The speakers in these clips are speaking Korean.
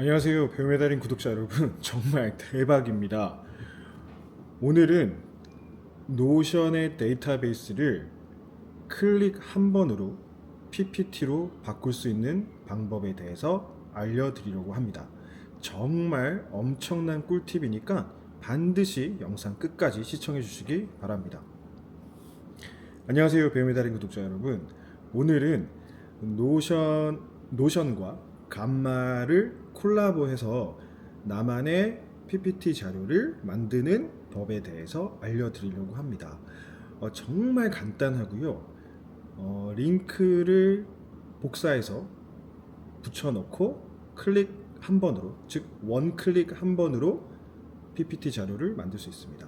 안녕하세요. 배움의 달인 구독자 여러분. 정말 대박입니다. 오늘은 노션의 데이터베이스를 클릭 한 번으로 PPT로 바꿀 수 있는 방법에 대해서 알려드리려고 합니다. 정말 엄청난 꿀팁이니까 반드시 영상 끝까지 시청해 주시기 바랍니다. 안녕하세요. 배움의 달인 구독자 여러분. 오늘은 노션과 감마를 콜라보해서 나만의 PPT 자료를 만드는 법에 대해서 알려드리려고 합니다. 정말 간단하고요. 링크를 복사해서 붙여넣고 클릭 한 번으로, 즉 원클릭 한 번으로 PPT 자료를 만들 수 있습니다.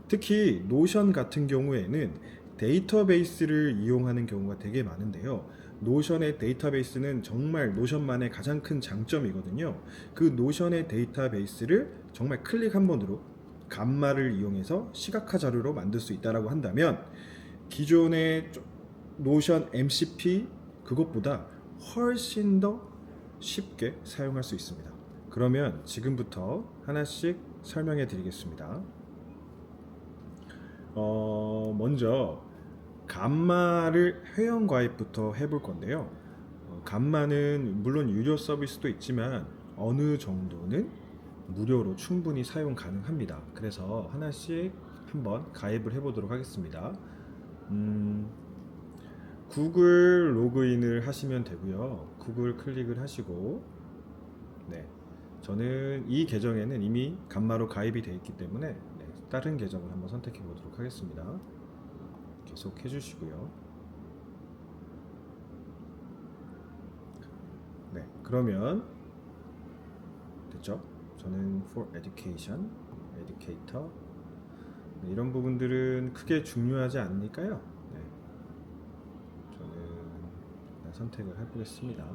특히 노션 같은 경우에는 데이터베이스를 이용하는 경우가 되게 많은데요. 노션의 데이터베이스는 정말 노션만의 가장 큰 장점이거든요. 그 노션의 데이터베이스를 정말 클릭 한 번으로 감마를 이용해서 시각화 자료로 만들 수 있다고 한다면 기존의 노션 MCP 그것보다 훨씬 더 쉽게 사용할 수 있습니다. 그러면 지금부터 하나씩 설명해 드리겠습니다. 먼저 감마를 회원 가입부터 해볼 건데요. 감마는 물론 유료 서비스도 있지만 어느 정도는 무료로 충분히 사용 가능합니다. 그래서 하나씩 한번 가입을 해보도록 하겠습니다. 구글 로그인을 하시면 되고요. 구글 클릭을 하시고, 네, 저는 이 계정에는 이미 감마로 가입이 되어 있기 때문에 다른 계정을 한번 선택해 보도록 하겠습니다. 계속 해주시고요. 네, 그러면 됐죠? 저는 for education, educator 이런 부분들은 크게 중요하지 않으니까요. 네, 저는 선택을 해보겠습니다.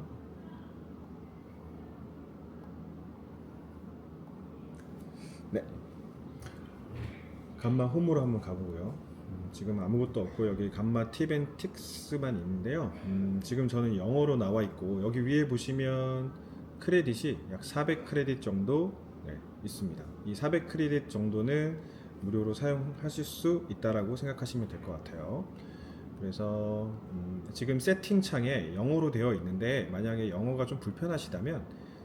네, 감마 홈으로 한번 가보고요. 지금 아무것도 없고 여기 감마 팁앤틱스만 있는데요. 지금 저는 영어로 나와 있고 여기 위에 보시면 크레딧이 약 400 크레딧 정도 있습니다. 이 400 크레딧 정도는 무료로 사용하실 수 있다라고 생각하시면 될 것 같아요. 그래서 지금 세팅창에 영어로 되어 있는데 만약에 영어가 좀 불편하시다면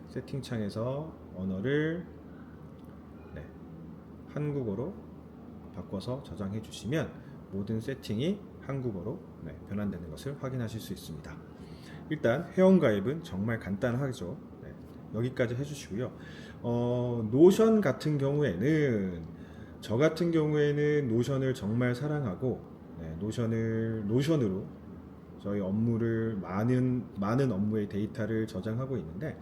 세팅창에서 언어를 한국어로 바꿔서 저장해 주시면 모든 세팅이 한국어로 변환되는 것을 확인하실 수 있습니다. 일단 회원가입은 정말 간단하죠. 여기까지 해주시고요. 노션 같은 경우에는 저 같은 경우에는 노션을 정말 사랑하고 노션으로 저희 업무를 많은 업무의 데이터를 저장하고 있는데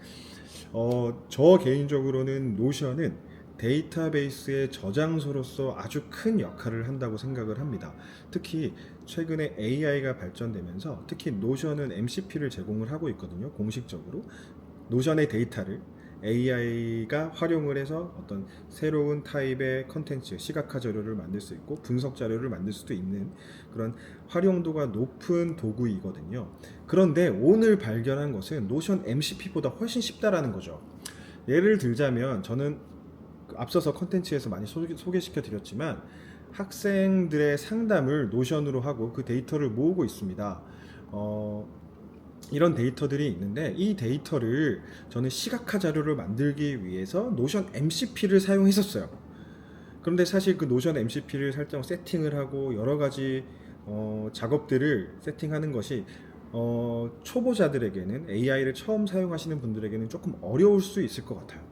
저 개인적으로는 노션은 데이터베이스의 저장소로서 아주 큰 역할을 한다고 생각을 합니다. 특히 최근에 AI가 발전되면서 특히 노션은 MCP를 제공을 하고 있거든요. 공식적으로 노션의 데이터를 AI가 활용을 해서 어떤 새로운 타입의 컨텐츠, 시각화 자료를 만들 수 있고 분석 자료를 만들 수도 있는 그런 활용도가 높은 도구이거든요. 그런데 오늘 발견한 것은 노션 MCP보다 훨씬 쉽다라는 거죠. 예를 들자면 저는 앞서서 컨텐츠에서 많이 소개시켜 드렸지만 학생들의 상담을 노션으로 하고 그 데이터를 모으고 있습니다. 이런 데이터들이 있는데 이 데이터를 저는 시각화 자료를 만들기 위해서 노션 MCP를 사용했었어요. 그런데 사실 그 노션 MCP를 살짝 세팅을 하고 여러 가지 작업들을 세팅하는 것이 초보자들에게는 AI를 처음 사용하시는 분들에게는 조금 어려울 수 있을 것 같아요.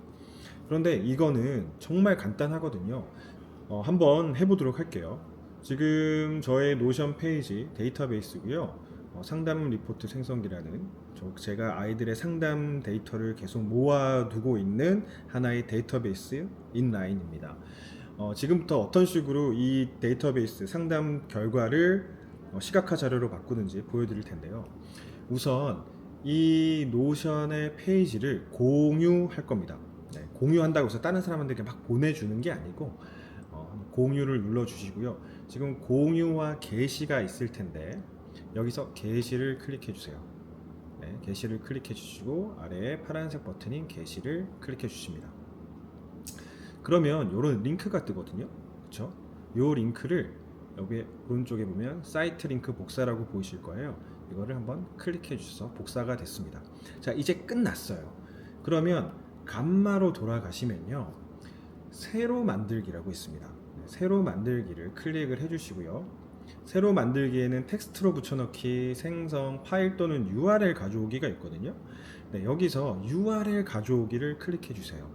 그런데 이거는 정말 간단하거든요. 한번 해보도록 할게요. 지금 저의 노션 페이지 데이터베이스고요. 상담 리포트 생성기라는 제가 아이들의 상담 데이터를 계속 모아두고 있는 하나의 데이터베이스 인라인입니다. 지금부터 어떤 식으로 이 데이터베이스 상담 결과를 시각화 자료로 바꾸는지 보여드릴 텐데요. 우선 이 노션의 페이지를 공유할 겁니다. 공유한다고 해서 다른 사람한테 막 보내주는 게 아니고 공유를 눌러 주시고요. 지금 공유와 게시가 있을 텐데 여기서 게시를 클릭해 주세요. 게시를 클릭해 주시고 아래에 파란색 버튼인 게시를 클릭해 주십니다. 그러면 이런 링크가 뜨거든요. 그렇죠? 이 링크를 여기 오른쪽에 보면 사이트 링크 복사라고 보이실 거예요. 이거를 한번 클릭해 주셔서 복사가 됐습니다. 자, 이제 끝났어요. 그러면 감마로 돌아가시면요, 새로 만들기라고 있습니다. 새로 만들기를 클릭을 해주시고요. 새로 만들기에는 텍스트로 붙여넣기, 생성, 파일 또는 URL 가져오기가 있거든요. 네, 여기서 URL 가져오기를 클릭해 주세요.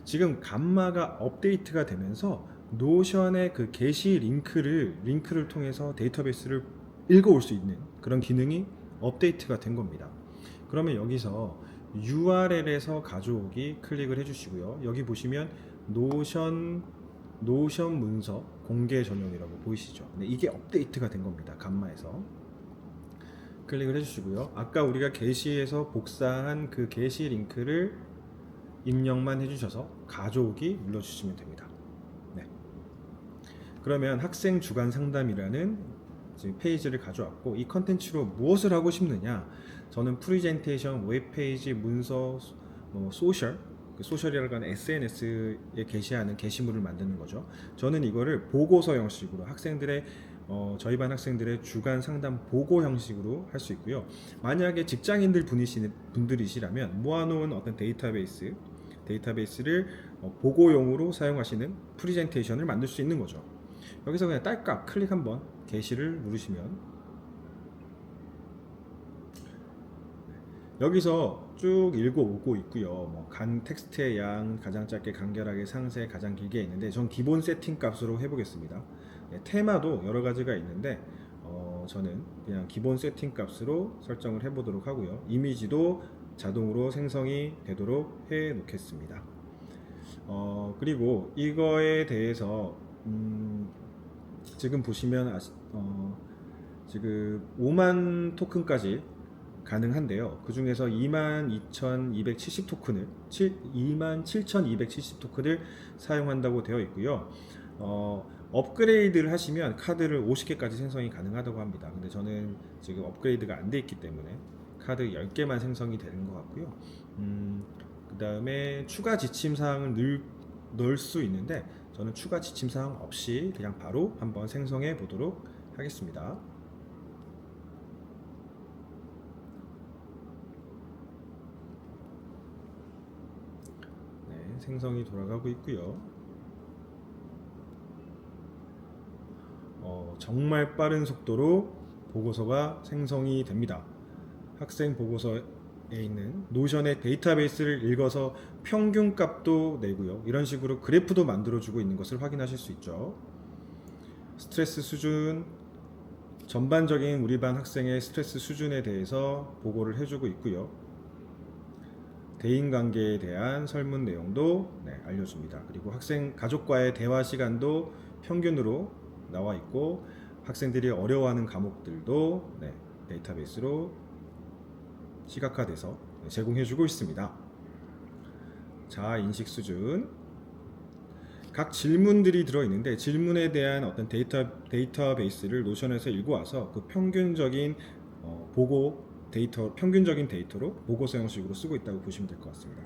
지금 감마가 업데이트가 되면서 노션의 그 게시 링크를 통해서 데이터베이스를 읽어올 수 있는 그런 기능이 업데이트가 된 겁니다. 그러면 여기서 URL에서 가져오기 클릭을 해주시고요. 여기 보시면 노션 문서 공개 전용이라고 보이시죠? 네, 이게 업데이트가 된 겁니다. 감마에서 클릭을 해주시고요. 아까 우리가 게시에서 복사한 그 게시 링크를 입력만 해주셔서 가져오기 눌러주시면 됩니다. 네. 그러면 학생 주간 상담이라는 지금 페이지를 가져왔고, 이 컨텐츠로 무엇을 하고 싶느냐? 저는 프리젠테이션, 웹페이지, 문서, 소셜, 소셜이라고 하는 SNS에 게시하는 게시물을 만드는 거죠. 저는 이거를 보고서 형식으로 학생들의 저희 반 학생들의 주간 상담 보고 형식으로 할 수 있고요. 만약에 직장인들 분들이시라면 모아놓은 어떤 데이터베이스를 보고용으로 사용하시는 프리젠테이션을 만들 수 있는 거죠. 여기서 그냥 딸깍 클릭 한번 게시를 누르시면 여기서 쭉 읽어오고 있고요. 텍스트의 양, 가장 짧게 간결하게, 상세, 가장 길게 있는데 전 기본 세팅 값으로 해보겠습니다. 네, 테마도 여러 가지가 있는데 저는 그냥 기본 세팅 값으로 설정을 해보도록 하고요. 이미지도 자동으로 생성이 되도록 해 놓겠습니다. 그리고 이거에 대해서 지금 보시면 지금 5만 토큰까지 가능한데요. 그 중에서 22,270 토큰을 27,270 토큰을 사용한다고 되어 있고요. 업그레이드를 하시면 카드를 50개까지 생성이 가능하다고 합니다. 근데 저는 지금 업그레이드가 안 돼 있기 때문에 카드 10개만 생성이 되는 것 같고요. 그 다음에 추가 지침 사항을 넣을 수 있는데 저는 추가 지침 사항 없이 그냥 바로 한번 생성해 보도록 하겠습니다. 네, 생성이 돌아가고 있고요. 정말 빠른 속도로 보고서가 생성이 됩니다. 학생 보고서에 있는 노션의 데이터베이스를 읽어서 평균 값도 내고요. 이런 식으로 그래프도 만들어주고 있는 것을 확인하실 수 있죠. 스트레스 수준, 전반적인 우리 반 학생의 스트레스 수준에 대해서 보고를 해주고 있고요. 대인관계에 대한 설문 내용도 알려줍니다. 그리고 학생 가족과의 대화 시간도 평균으로 나와 있고 학생들이 어려워하는 과목들도 데이터베이스로 시각화돼서 제공해주고 있습니다. 자, 인식 수준. 각 질문들이 들어있는데 질문에 대한 어떤 데이터베이스를 노션에서 읽어와서 그 평균적인 평균적인 데이터로 보고서 형식으로 쓰고 있다고 보시면 될 것 같습니다.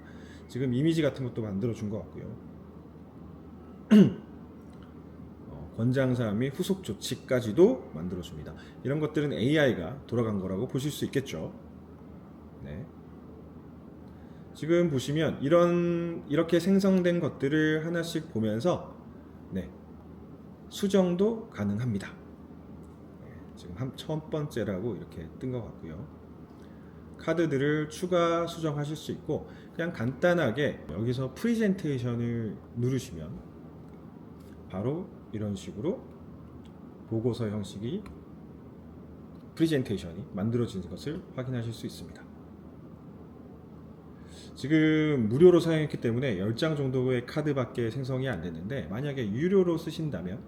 지금 이미지 같은 것도 만들어준 것 같고요. 권장사항 및 후속 조치까지도 만들어줍니다. 이런 것들은 AI가 돌아간 거라고 보실 수 있겠죠. 네. 지금 보시면 이렇게 생성된 것들을 하나씩 보면서 수정도 가능합니다. 지금 첫 번째라고 이렇게 뜬 것 같고요. 카드들을 추가 수정하실 수 있고 그냥 간단하게 여기서 프리젠테이션을 누르시면 바로 이런 식으로 보고서 형식이 프리젠테이션이 만들어진 것을 확인하실 수 있습니다. 지금 무료로 사용했기 때문에 10장 정도의 카드밖에 생성이 안 됐는데 만약에 유료로 쓰신다면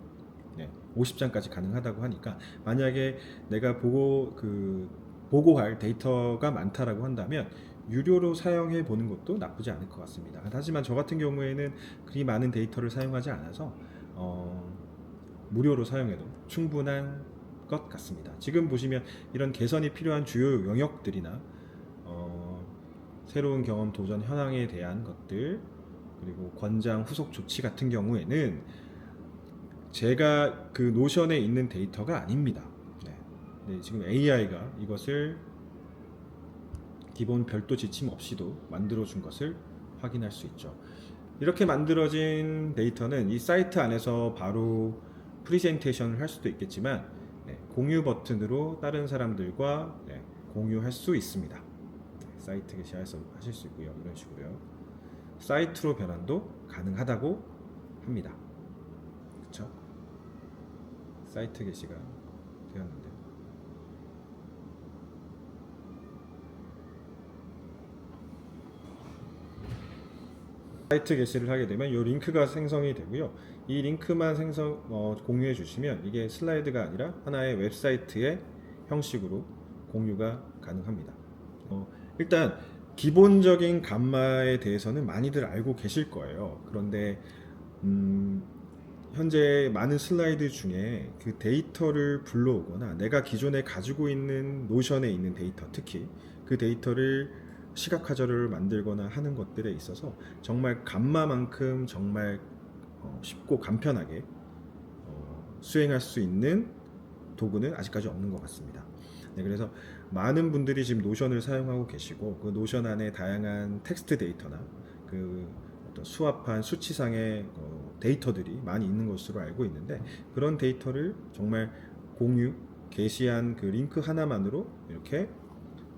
50장까지 가능하다고 하니까 만약에 내가 보고할 데이터가 많다라고 한다면 유료로 사용해 보는 것도 나쁘지 않을 것 같습니다. 하지만 저 같은 경우에는 그리 많은 데이터를 사용하지 않아서 무료로 사용해도 충분한 것 같습니다. 지금 보시면 이런 개선이 필요한 주요 영역들이나 새로운 경험, 도전, 현황에 대한 것들, 그리고 권장, 후속 조치 같은 경우에는 제가 그 노션에 있는 데이터가 아닙니다. 네, 지금 AI가 이것을 기본 별도 지침 없이도 만들어 준 것을 확인할 수 있죠. 이렇게 만들어진 데이터는 이 사이트 안에서 바로 프리젠테이션을 할 수도 있겠지만 공유 버튼으로 다른 사람들과 공유할 수 있습니다. 사이트 게시에서 하실 수 있고요. 이런 식으로요. 사이트로 변환도 가능하다고 합니다. 그렇죠? 사이트 게시가 되었는데 사이트 게시를 하게 되면 이 링크가 생성이 되고요. 이 링크만 공유해 주시면 이게 슬라이드가 아니라 하나의 웹사이트의 형식으로 공유가 가능합니다. 일단 기본적인 감마에 대해서는 많이들 알고 계실 거예요. 그런데 현재 많은 슬라이드 중에 그 데이터를 불러오거나 내가 기존에 가지고 있는 노션에 있는 데이터, 특히 그 데이터를 시각화절을 만들거나 하는 것들에 있어서 정말 감마만큼 정말 쉽고 간편하게 수행할 수 있는 도구는 아직까지 없는 것 같습니다. 네, 그래서 많은 분들이 지금 노션을 사용하고 계시고 그 노션 안에 다양한 텍스트 데이터나 그 어떤 수합한 수치상의 데이터들이 많이 있는 것으로 알고 있는데 그런 데이터를 정말 게시한 그 링크 하나만으로 이렇게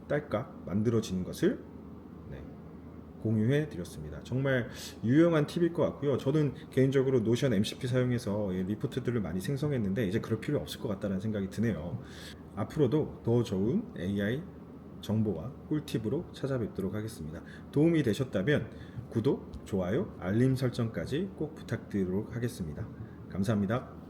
딸깍 만들어지는 것을 공유해 드렸습니다. 정말 유용한 팁일 것 같고요. 저는 개인적으로 노션 MCP 사용해서 리포트들을 많이 생성했는데 이제 그럴 필요 없을 것 같다는 생각이 드네요. 앞으로도 더 좋은 AI 정보와 꿀팁으로 찾아뵙도록 하겠습니다. 도움이 되셨다면 구독, 좋아요, 알림 설정까지 꼭 부탁드리도록 하겠습니다. 감사합니다.